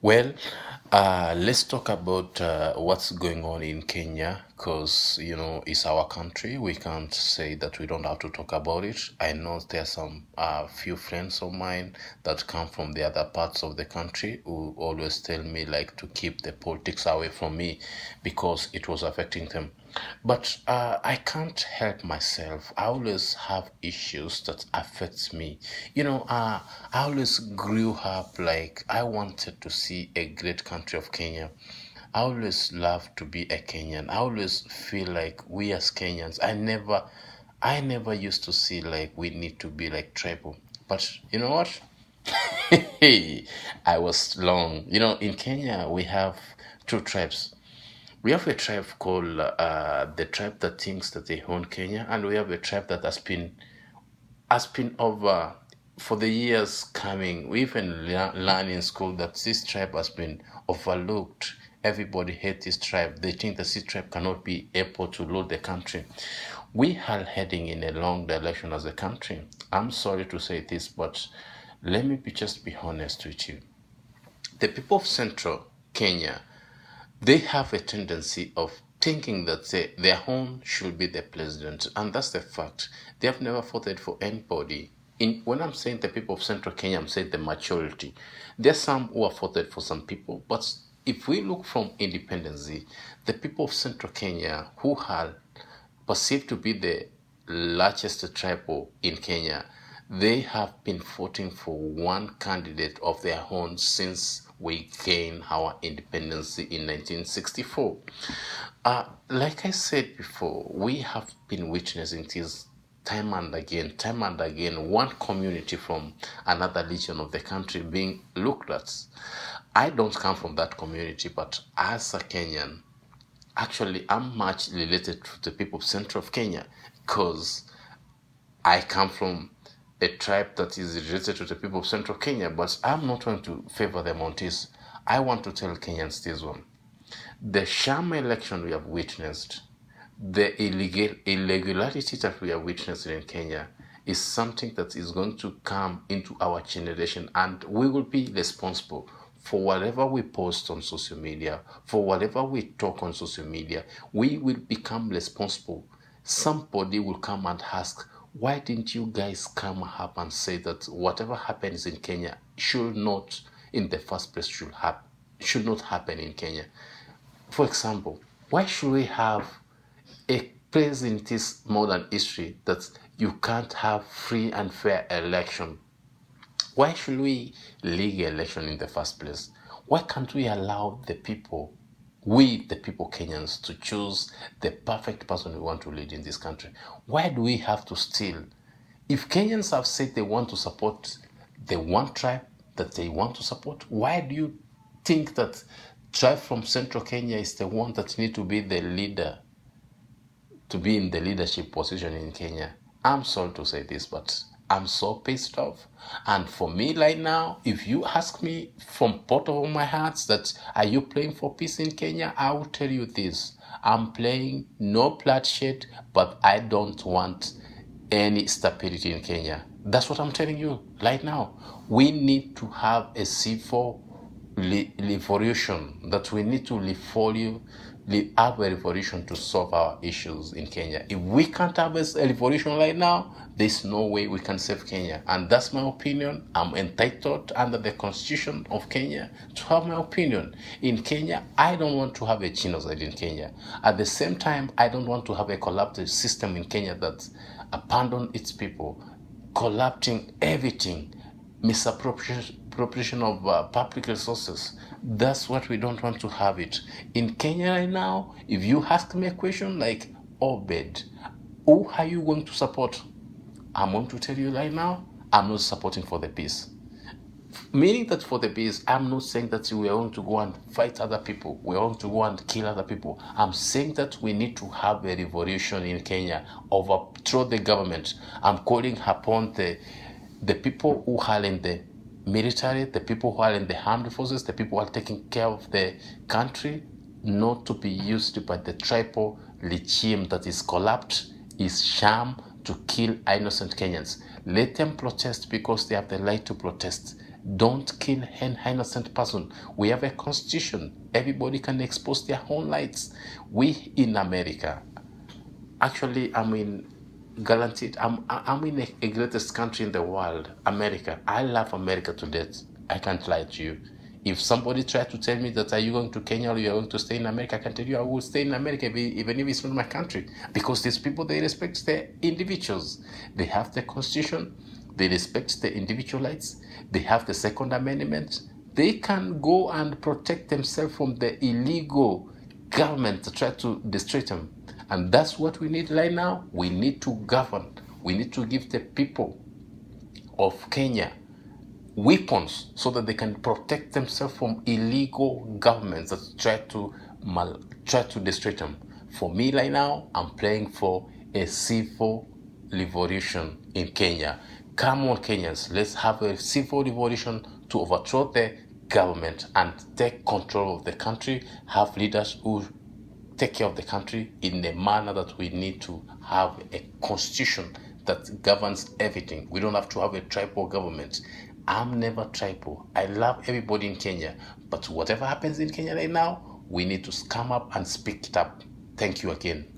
Well, let's talk about what's going on in Kenya because, it's our country. We can't say that we don't have to talk about it. I know there's some few friends of mine that come from the other parts of the country who always tell me like to keep the politics away from me because it was affecting them. But I can't help myself. I always have issues that affects me. I always grew up like I wanted to see a great country of Kenya. I always love to be a Kenyan. I always feel like we as Kenyans, I never used to see like we need to be like tribal. But you know what? Hey, I was wrong. In Kenya, we have two tribes. We have a tribe called the tribe that thinks that they own Kenya, and we have a tribe that has been over for the years coming. We even learn in school that this tribe has been overlooked. Everybody hates this tribe. They think that this tribe cannot be able to rule the country. We are heading in a long direction as a country. I'm sorry to say this, but let me just be honest with you. The people of Central Kenya, they have a tendency of thinking that their own should be the president, and that's the fact. They have never voted for anybody. When I'm saying the people of Central Kenya, I'm saying the majority. There's some who have voted for some people, but if we look from independency, the people of Central Kenya who are perceived to be the largest tribe in Kenya, they have been voting for one candidate of their own since we gained our independence in 1964. Like I said before, we have been witnessing this time and again, one community from another region of the country being looked at. I don't come from that community, but as a Kenyan, actually, I'm much related to the people of Central of Kenya because I come from a tribe that is related to the people of Central Kenya, but I'm not going to favor them on this. I want to tell Kenyans this one. The sham election we have witnessed, the irregularity that we are witnessing in Kenya is something that is going to come into our generation, and we will be responsible for whatever we post on social media, for whatever we talk on social media. We will become responsible. Somebody will come and ask, why didn't you guys come up and say that whatever happens in Kenya should not, in the first place, should not happen in Kenya? For example, why should we have a place in this modern history that you can't have free and fair election? Why should we league election in the first place? Why can't we allow the people, we the people Kenyans, to choose the perfect person we want to lead in this country? Why do we have to steal? If Kenyans have said they want to support the one tribe that they want to support, why do you think that tribe from Central Kenya is the one that need to be the leader, to be in the leadership position in Kenya? I'm sorry to say this, but I'm so pissed off. And for me right now, if you ask me from bottom of my heart that are you playing for peace in Kenya, I will tell you this. I'm playing no bloodshed, but I don't want any stability in Kenya. That's what I'm telling you right now. We need to have a civil revolution, that we need to have a revolution to solve our issues in Kenya. If we can't have a revolution right now, there's no way we can save Kenya. And that's my opinion. I'm entitled under the constitution of Kenya to have my opinion. In Kenya, I don't want to have a genocide in Kenya. At the same time, I don't want to have a collapsive system in Kenya that abandon its people, collapsing everything, misappropriation of public resources. That's what we don't want to have it. In Kenya right now, if you ask me a question like, Obed, who are you going to support? I'm going to tell you right now, I'm not supporting for the peace. Meaning that for the peace, I'm not saying that we are going to go and fight other people. We are going to go and kill other people. I'm saying that we need to have a revolution in Kenya, overthrow the government. I'm calling upon the people who are in the military, the people who are in the armed forces, the people who are taking care of the country, not to be used by the tribal regime that is collapsed, is sham to kill innocent Kenyans. Let them protest because they have the right to protest. Don't kill an innocent person. We have a constitution. Everybody can expose their own lights. We in America, actually, I mean, guaranteed, I'm in a greatest country in the world, America. I love America to death. I can't lie to you. If somebody tried to tell me that are you going to Kenya or you are going to stay in America, I can tell you I will stay in America even if it's not my country. Because these people, they respect the individuals. They have the constitution. They respect the individual rights. They have the Second Amendment. They can go and protect themselves from the illegal government to try to destroy them. And that's what we need right now. We need to govern. We need to give the people of Kenya weapons so that they can protect themselves from illegal governments that try to destroy them. For me right now, I'm playing for a civil revolution in Kenya. Come on, Kenyans, let's have a civil revolution to overthrow the government and take control of the country, have leaders who take care of the country in a manner that we need to have a constitution that governs everything. We don't have to have a tribal government. I'm never tribal. I love everybody in Kenya. But whatever happens in Kenya right now, we need to come up and speak it up. Thank you again.